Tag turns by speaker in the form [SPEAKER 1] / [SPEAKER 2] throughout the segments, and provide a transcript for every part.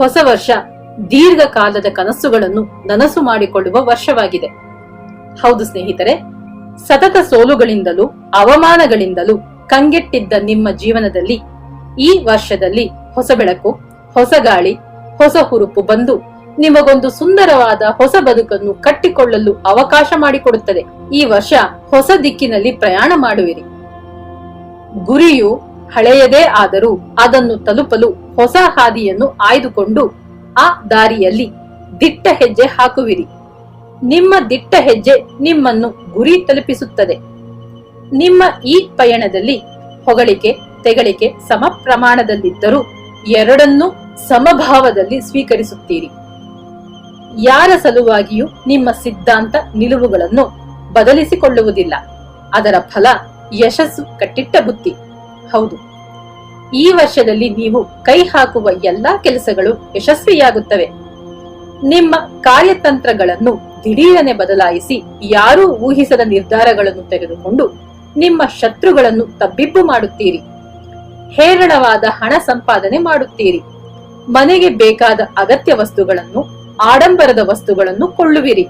[SPEAKER 1] ಹೊಸ ವರ್ಷ ದೀರ್ಘಕಾಲದ ಕನಸುಗಳನ್ನು ನನಸು ಮಾಡಿಕೊಳ್ಳುವ ವರ್ಷವಾಗಿದೆ. ಹೌದು ಸ್ನೇಹಿತರೆ, ಸತತ ಸೋಲುಗಳಿಂದಲೂ ಅವಮಾನಗಳಿಂದಲೂ ಕಂಗೆಟ್ಟಿದ್ದ ನಿಮ್ಮ ಜೀವನದಲ್ಲಿ ಈ ವರ್ಷದಲ್ಲಿ ಹೊಸ ಬೆಳಕು, ಹೊಸ ಗಾಳಿ, ಹೊಸ ಹುರುಪು ಬಂದು ನಿಮಗೊಂದು ಸುಂದರವಾದ ಹೊಸ ಬದುಕನ್ನು ಕಟ್ಟಿಕೊಳ್ಳಲು ಅವಕಾಶ ಮಾಡಿಕೊಡುತ್ತದೆ. ಈ ವರ್ಷ ಹೊಸ ದಿಕ್ಕಿನಲ್ಲಿ ಪ್ರಯಾಣ ಮಾಡುವಿರಿ. ಗುರಿಯು ಹಳೆಯದೇ ಆದರೂ ಅದನ್ನು ತಲುಪಲು ಹೊಸ ಹಾದಿಯನ್ನು ಆಯ್ದುಕೊಂಡು ಆ ದಾರಿಯಲ್ಲಿ ದಿಟ್ಟ ಹೆಜ್ಜೆ ಹಾಕುವಿರಿ. ನಿಮ್ಮ ದಿಟ್ಟ ಹೆಜ್ಜೆ ನಿಮ್ಮನ್ನು ಗುರಿ ತಲುಪಿಸುತ್ತದೆ. ನಿಮ್ಮ ಈ ಪಯಣದಲ್ಲಿ ಹೊಗಳಿಕೆ, ತೆಗಳಿಕೆ ಸಮ ಪ್ರಮಾಣದಲ್ಲಿದ್ದರೂ ಎರಡನ್ನೂ ಸಮಭಾವದಲ್ಲಿ ಸ್ವೀಕರಿಸುತ್ತೀರಿ. ಯಾರ ಸಲುವಾಗಿಯೂ ನಿಮ್ಮ ಸಿದ್ಧಾಂತ ನಿಲುವುಗಳನ್ನು ಬದಲಿಸಿಕೊಳ್ಳುವುದಿಲ್ಲ. ಅದರ ಫಲ ಯಶಸ್ಸು ಕಟ್ಟಿಟ್ಟ ಬುತ್ತಿ. ಹೌದು, ಈ ವರ್ಷದಲ್ಲಿ ನೀವು ಕೈ ಹಾಕುವ ಎಲ್ಲಾ ಕೆಲಸಗಳು ಯಶಸ್ವಿಯಾಗುತ್ತವೆ. ನಿಮ್ಮ ಕಾರ್ಯತಂತ್ರಗಳನ್ನು ದಿಢೀರನೆ ಬದಲಾಯಿಸಿ ಯಾರೂ ಊಹಿಸದ ನಿರ್ಧಾರಗಳನ್ನು ತೆಗೆದುಕೊಂಡು ನಿಮ್ಮ ಶತ್ರುಗಳನ್ನು ತಬ್ಬಿಬ್ಬು ಮಾಡುತ್ತೀರಿ. ಹೇರಳವಾದ ಹಣ ಸಂಪಾದನೆ ಮಾಡುತ್ತೀರಿ. ಮನೆಗೆ ಬೇಕಾದ ಅಗತ್ಯ ವಸ್ತುಗಳನ್ನು, ಆಡಂಬರದ ವಸ್ತುಗಳನ್ನು ಕೊಳ್ಳುವಿರಿ.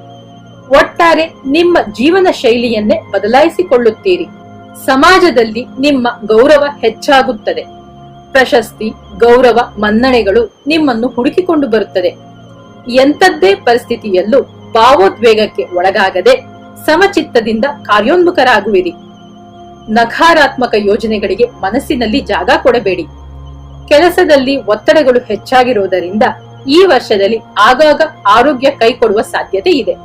[SPEAKER 1] ಒಟ್ಟಾರೆ ನಿಮ್ಮ ಜೀವನ ಶೈಲಿಯನ್ನೇ ಬದಲಾಯಿಸಿಕೊಳ್ಳುತ್ತೀರಿ. ಸಮಾಜದಲ್ಲಿ ನಿಮ್ಮ ಗೌರವ ಹೆಚ್ಚಾಗುತ್ತದೆ. ಪ್ರಶಸ್ತಿ, ಗೌರವ, ಮನ್ನಣೆಗಳು ನಿಮ್ಮನ್ನು ಹುಡುಕಿಕೊಂಡು ಬರುತ್ತದೆ. ಎಂಥದ್ದೇ ಪರಿಸ್ಥಿತಿಯಲ್ಲೂ ಭಾವೋದ್ವೇಗಕ್ಕೆ ಒಳಗಾಗದೆ ಸಮಚಿತ್ತದಿಂದ ಕಾರ್ಯೋನ್ಮುಖರಾಗುವಿರಿ. ನಕಾರಾತ್ಮಕ ಯೋಜನೆಗಳಿಗೆ ಮನಸ್ಸಿನಲ್ಲಿ ಜಾಗ ಕೊಡಬೇಡಿ. ಕೆಲಸದಲ್ಲಿ ಒತ್ತಡಗಳು ಹೆಚ್ಚಾಗಿರುವುದರಿಂದ ಈ ವರ್ಷದಲ್ಲಿ ಆಗಾಗ ಆರೋಗ್ಯ ಕೈಕೊಡುವ ಸಾಧ್ಯತೆ ಇದೆ.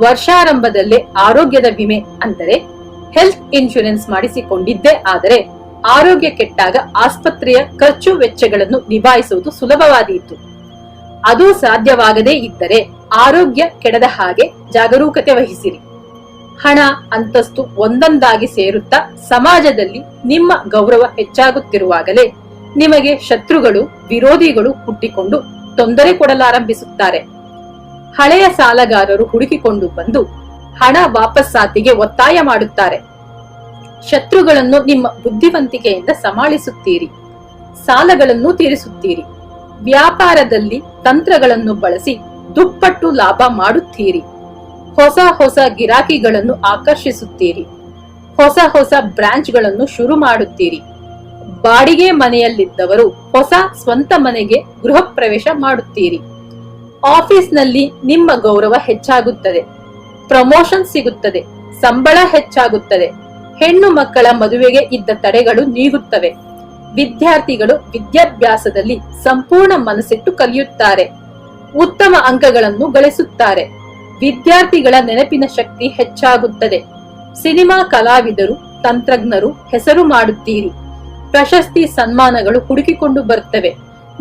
[SPEAKER 1] ವರ್ಷಾರಂಭದಲ್ಲೇ ಆರೋಗ್ಯದ ವಿಮೆ ಅಂದರೆ ಹೆಲ್ತ್ ಇನ್ಶೂರೆನ್ಸ್ ಮಾಡಿಸಿಕೊಂಡಿದ್ದೇ ಆದರೆ ಆರೋಗ್ಯ ಕೆಟ್ಟಾಗ ಆಸ್ಪತ್ರೆಯ ಖರ್ಚು ವೆಚ್ಚಗಳನ್ನು ನಿಭಾಯಿಸುವುದು ಸುಲಭವಾದೀತು. ಅದು ಸಾಧ್ಯವಾಗದೇ ಇದ್ದರೆ ಆರೋಗ್ಯ ಕೆಡದ ಹಾಗೆ ಜಾಗರೂಕತೆ ವಹಿಸಿರಿ. ಹಣ, ಅಂತಸ್ತು ಒಂದೊಂದಾಗಿ ಸೇರುತ್ತಾ ಸಮಾಜದಲ್ಲಿ ನಿಮ್ಮ ಗೌರವ ಹೆಚ್ಚಾಗುತ್ತಿರುವಾಗಲೇ ನಿಮಗೆ ಶತ್ರುಗಳು, ವಿರೋಧಿಗಳು ಹುಟ್ಟಿಕೊಂಡು ತೊಂದರೆ ಕೊಡಲಾರಂಭಿಸುತ್ತಾರೆ. ಹಳೆಯ ಸಾಲಗಾರರು ಹುಡುಕಿಕೊಂಡು ಬಂದು ಹಣ ವಾಪಸ್ಸಾತಿಗೆ ಒತ್ತಾಯ ಮಾಡುತ್ತಾರೆ. ಶತ್ರುಗಳನ್ನು ನಿಮ್ಮ ಬುದ್ಧಿವಂತಿಕೆಯಿಂದ ಸಮಾಳಿಸುತ್ತೀರಿ. ಸಾಲಗಳನ್ನು ತೀರಿಸುತ್ತೀರಿ. ವ್ಯಾಪಾರದಲ್ಲಿ ತಂತ್ರಗಳನ್ನು ಬಳಸಿ ದುಪ್ಪಟ್ಟು ಲಾಭ ಮಾಡುತ್ತೀರಿ. ಹೊಸ ಹೊಸ ಗಿರಾಕಿಗಳನ್ನು ಆಕರ್ಷಿಸುತ್ತೀರಿ. ಹೊಸ ಹೊಸ ಬ್ರಾಂಚ್ಗಳನ್ನು ಶುರು ಮಾಡುತ್ತೀರಿ. ಬಾಡಿಗೆ ಮನೆಯಲ್ಲಿದ್ದವರು ಹೊಸ ಸ್ವಂತ ಮನೆಗೆ ಗೃಹ ಪ್ರವೇಶ ಮಾಡುತ್ತೀರಿ. ಆಫೀಸ್ನಲ್ಲಿ ನಿಮ್ಮ ಗೌರವ ಹೆಚ್ಚಾಗುತ್ತದೆ. ಪ್ರಮೋಷನ್ ಸಿಗುತ್ತದೆ. ಸಂಬಳ ಹೆಚ್ಚಾಗುತ್ತದೆ. ಹೆಣ್ಣು ಮಕ್ಕಳ ಮದುವೆಗೆ ಇದ್ದ ತಡೆಗಳು ನೀಗುತ್ತವೆ. ವಿದ್ಯಾರ್ಥಿಗಳು ವಿದ್ಯಾಭ್ಯಾಸದಲ್ಲಿ ಸಂಪೂರ್ಣ ಮನಸ್ಸಿಟ್ಟು ಕಲಿಯುತ್ತಾರೆ. ಉತ್ತಮ ಅಂಕಗಳನ್ನು ಗಳಿಸುತ್ತಾರೆ. ವಿದ್ಯಾರ್ಥಿಗಳ ನೆನಪಿನ ಶಕ್ತಿ ಹೆಚ್ಚಾಗುತ್ತದೆ. ಸಿನಿಮಾ ಕಲಾವಿದರು, ತಂತ್ರಜ್ಞರು ಹೆಸರು ಮಾಡುತ್ತೀರಿ. ಪ್ರಶಸ್ತಿ, ಸನ್ಮಾನಗಳು ಹುಡುಕಿಕೊಂಡು ಬರುತ್ತವೆ.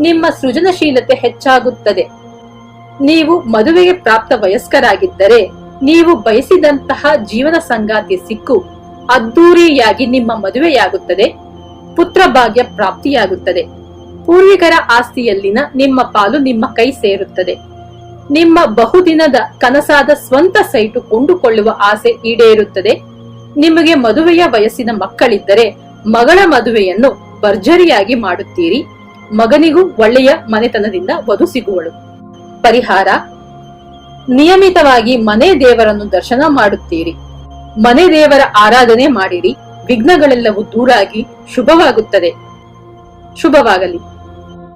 [SPEAKER 1] ನಿಮ್ಮ ಸೃಜನಶೀಲತೆ ಹೆಚ್ಚಾಗುತ್ತದೆ. ನೀವು ಮದುವೆಗೆ ಪ್ರಾಪ್ತ ವಯಸ್ಕರಾಗಿದ್ದರೆ ನೀವು ಬಯಸಿದಂತಹ ಜೀವನ ಸಂಗಾತಿ ಸಿಕ್ಕು ಅದ್ದೂರಿಯಾಗಿ ನಿಮ್ಮ ಮದುವೆಯಾಗುತ್ತದೆ. ಪುತ್ರ ಭಾಗ್ಯ ಪ್ರಾಪ್ತಿಯಾಗುತ್ತದೆ. ಪೂರ್ವಿಕರ ಆಸ್ತಿಯಲ್ಲಿನ ನಿಮ್ಮ ಪಾಲು ನಿಮ್ಮ ಕೈ ಸೇರುತ್ತದೆ. ನಿಮ್ಮ ಬಹುದಿನದ ಕನಸಾದ ಸ್ವಂತ ಸೈಟು ಕೊಂಡುಕೊಳ್ಳುವ ಆಸೆ ಈಡೇರುತ್ತದೆ. ನಿಮಗೆ ಮದುವೆಯ ವಯಸ್ಸಿನ ಮಕ್ಕಳಿದ್ದರೆ ಮಗಳ ಮದುವೆಯನ್ನು ಭರ್ಜರಿಯಾಗಿ ಮಾಡುತ್ತೀರಿ. ಮಗನಿಗೂ ಒಳ್ಳೆಯ ಮನೆತನದಿಂದ ವಧು ಸಿಗುವಳು. ಪರಿಹಾರ: ನಿಯಮಿತವಾಗಿ ಮನೆ ದೇವರನ್ನು ದರ್ಶನ ಮಾಡುತ್ತೀರಿ. ಮನೆ ದೇವರ ಆರಾಧನೆ ಮಾಡಿರಿ. ವಿಘ್ನಗಳೆಲ್ಲವೂ ದೂರಾಗಿ ಶುಭವಾಗುತ್ತದೆ. ಶುಭವಾಗಲಿ.